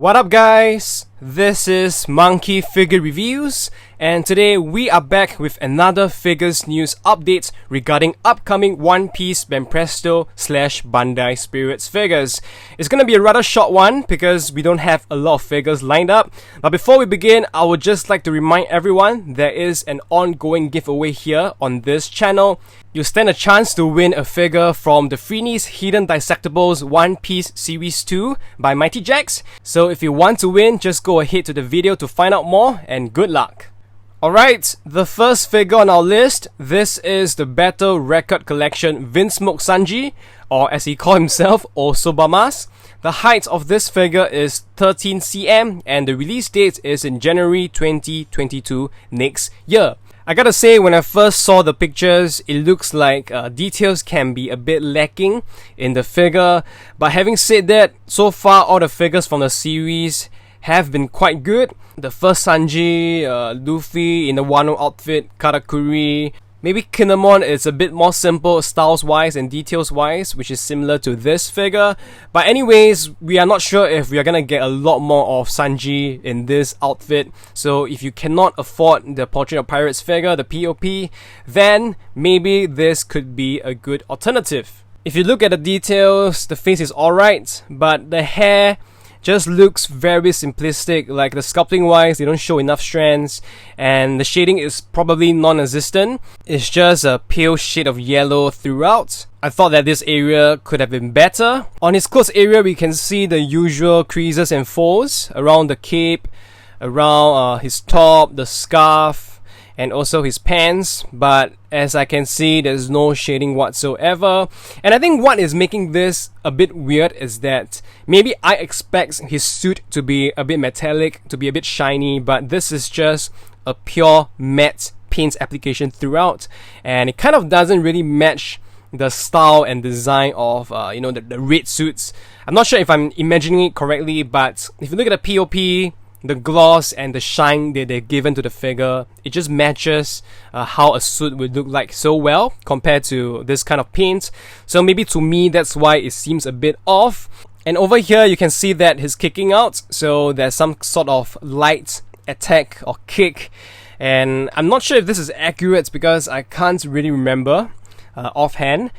What up guys, this is Monkey Figure Reviews, and today we are back with another figures news update regarding upcoming One Piece Banpresto / Bandai Spirits figures. It's gonna be a rather short one because we don't have a lot of figures lined up, but before we begin, I would just like to remind everyone there is an ongoing giveaway here on this channel. You stand a chance to win a figure from the Freeney's Hidden Dissectables One Piece Series 2 by Mighty Jax. So if you want to win, just go ahead to the video to find out more, and good luck. Alright, the first figure on our list, this is the Battle Record Collection Vinsmoke Sanji, or as he called himself, Osoba. The height of this figure is 13 cm and the release date is in January 2022 next year. I gotta say, when I first saw the pictures, it looks like details can be a bit lacking in the figure. But having said that, so far all the figures from the series have been quite good. The first Sanji, Luffy in the Wano outfit, Katakuri. Maybe Kinemon is a bit more simple styles wise and details wise, which is similar to this figure. But anyways, we are not sure if we are gonna get a lot more of Sanji in this outfit. So if you cannot afford the Portrait of Pirates figure, the POP, then maybe this could be a good alternative. If you look at the details, the face is alright, but the hair just looks very simplistic. Like the sculpting wise, they don't show enough strands, and the shading is probably non-existent. It's just a pale shade of yellow throughout. I thought that this area could have been better. On his clothes area, we can see the usual creases and folds around the cape, around his top, the scarf, and also his pants, but as I can see, there's no shading whatsoever. And I think what is making this a bit weird is that maybe I expect his suit to be a bit metallic, to be a bit shiny, but this is just a pure matte paint application throughout, and it kind of doesn't really match the style and design of the red suits. I'm not sure if I'm imagining it correctly, but if you look at the POP, the gloss and the shine that they've given to the figure, it just matches how a suit would look like so well compared to this kind of paint. So maybe to me, that's why it seems a bit off. And over here, you can see that he's kicking out, so there's some sort of light attack or kick. And I'm not sure if this is accurate because I can't really remember offhand.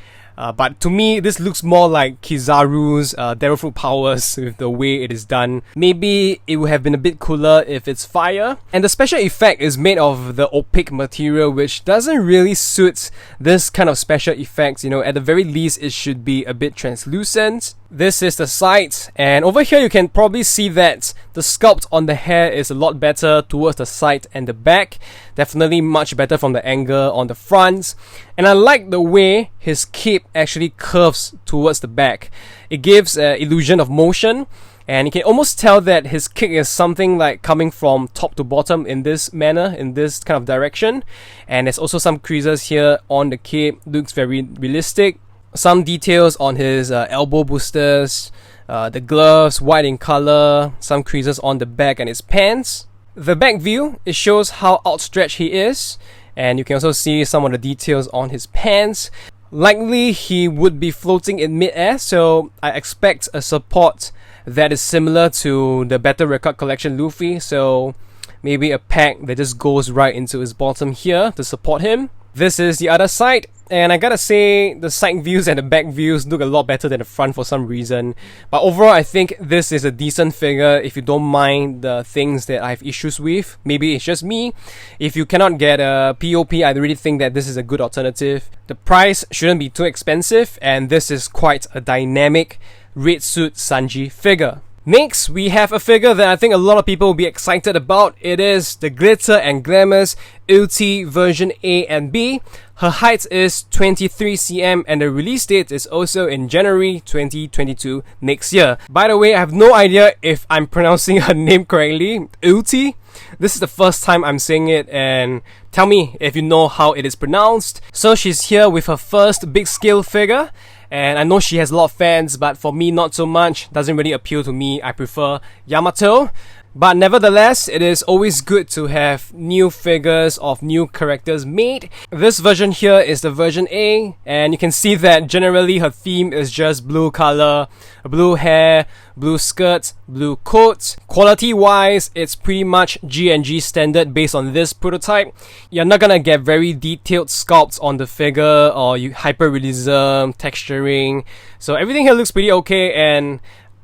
But to me, this looks more like Kizaru's Devil Fruit powers with the way it is done. Maybe it would have been a bit cooler if it's fire. And the special effect is made of the opaque material, which doesn't really suit this kind of special effects. At the very least, it should be a bit translucent. This is the side, and over here you can probably see that the sculpt on the hair is a lot better towards the side and the back. Definitely much better from the angle on the front. And I like the way his cape actually curves towards the back. It gives an illusion of motion, and you can almost tell that his kick is something like coming from top to bottom in this manner, in this kind of direction. And there's also some creases here on the cape, looks very realistic. Some details on his elbow boosters, the gloves, white in color, some creases on the back and his pants. The back view, it shows how outstretched he is, and you can also see some of the details on his pants. Likely he would be floating in mid-air, so I expect a support that is similar to the Battle Record Collection Luffy, so maybe a peg that just goes right into his bottom here to support him. This is the other side, and I gotta say, the side views and the back views look a lot better than the front for some reason. But overall, I think this is a decent figure if you don't mind the things that I have issues with. Maybe it's just me. If you cannot get a POP, I really think that this is a good alternative. The price shouldn't be too expensive, and this is quite a dynamic red suit Sanji figure. Next, we have a figure that I think a lot of people will be excited about. It is the Glitter and Glamours Ulti version A and B. Her height is 23 cm and the release date is also in January 2022 next year. By the way, I have no idea if I'm pronouncing her name correctly. Ulti? This is the first time I'm saying it, and tell me if you know how it is pronounced. So she's here with her first big scale figure. And I know she has a lot of fans, but for me, not so much. Doesn't really appeal to me. I prefer Yamato. But nevertheless, it is always good to have new figures of new characters made. This version here is the version A, and you can see that generally her theme is just blue color, blue hair, blue skirts, blue coat. Quality wise, it's pretty much G&G standard based on this prototype. You're not gonna get very detailed sculpts on the figure or hyperrealism, texturing. So everything here looks pretty okay, and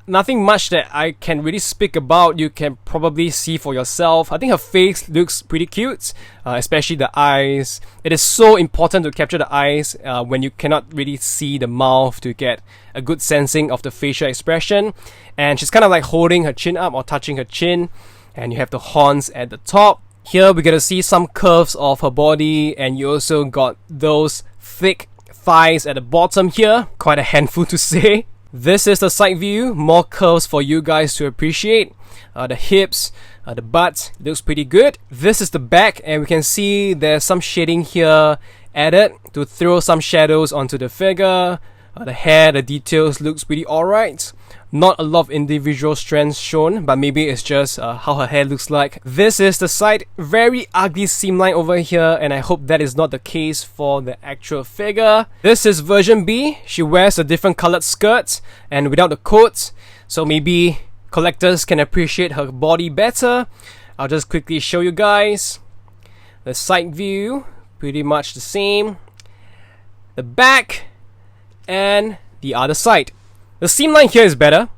nothing much that I can really speak about. You can probably see for yourself. I think her face looks pretty cute, especially the eyes. It is so important to capture the eyes when you cannot really see the mouth to get a good sensing of the facial expression. And she's kind of like holding her chin up or touching her chin, and you have the horns at the top. Here we get to see some curves of her body, and you also got those thick thighs at the bottom here. Quite a handful to say. This is the side view, more curves for you guys to appreciate. The hips, the butt looks pretty good. This is the back, and we can see there's some shading here added to throw some shadows onto the figure. The hair, the details looks pretty alright. Not a lot of individual strands shown, but maybe it's just how her hair looks like. This is the side, very ugly seam line over here, and I hope that is not the case for the actual figure. This is version B. She wears a different colored skirt and without the coat, so maybe collectors can appreciate her body better. I'll just quickly show you guys. The side view, pretty much the same. The back and the other side. The seam line here is better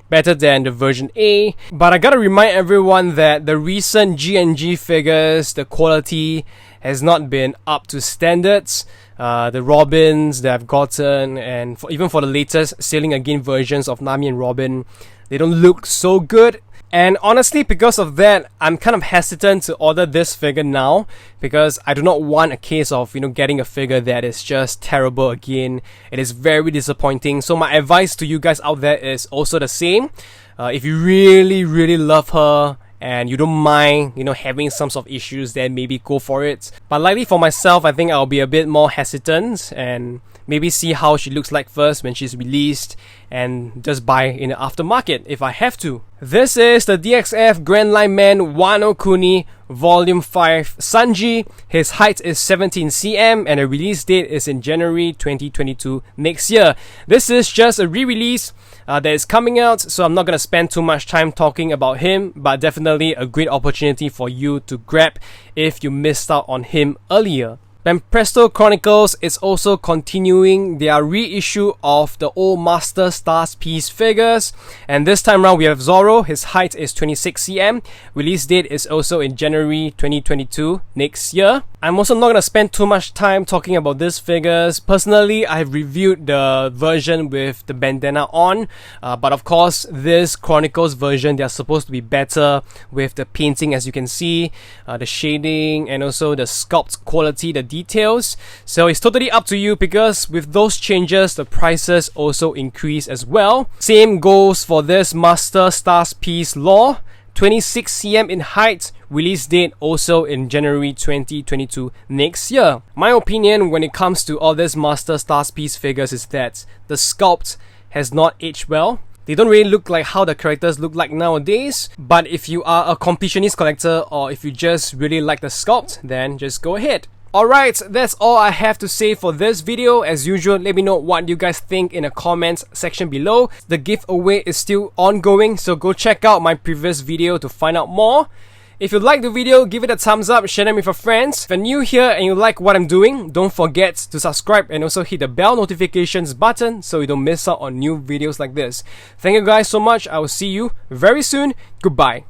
than the version A, but I gotta remind everyone that the recent G&G figures, the quality has not been up to standards. The Robins that I've gotten, and even for the latest Sailing Again versions of Nami and Robin, they don't look so good. And honestly, because of that, I'm kind of hesitant to order this figure now, because I do not want a case of, getting a figure that is just terrible again. It is very disappointing. So my advice to you guys out there is also the same. If you really, really love her and you don't mind, having some sort of issues, then maybe go for it. But likely for myself, I think I'll be a bit more hesitant and maybe see how she looks like first when she's released, and just buy in the aftermarket if I have to. This is the DXF Grandline Man Wano Kuni Volume 5 Sanji. His height is 17 cm and the release date is in January 2022 next year. This is just a re-release that is coming out, so I'm not going to spend too much time talking about him, but definitely a great opportunity for you to grab if you missed out on him earlier. Banpresto Chronicles is also continuing their reissue of the old Master Stars piece figures, and this time around we have Zoro. His height is 26 cm. Release date is also in January 2022 next year. I'm also not going to spend too much time talking about these figures. Personally, I've reviewed the version with the bandana on, but of course this Chronicles version, they are supposed to be better with the painting, as you can see, the shading, and also the sculpt quality, the details. So it's totally up to you, because with those changes the prices also increase as well. Same goes for this Master Stars piece Law, 26 cm in height. Release date also in January 2022 next year. My opinion when it comes to all these Master Stars piece figures is that the sculpt has not aged well. They don't really look like how the characters look like nowadays, but if you are a completionist collector or if you just really like the sculpt, then just go ahead. Alright, that's all I have to say for this video. As usual, let me know what you guys think in the comments section below. The giveaway is still ongoing, so go check out my previous video to find out more. If you like the video, give it a thumbs up, share them with your friends. If you're new here and you like what I'm doing, don't forget to subscribe and also hit the bell notifications button so you don't miss out on new videos like this. Thank you guys so much. I will see you very soon. Goodbye.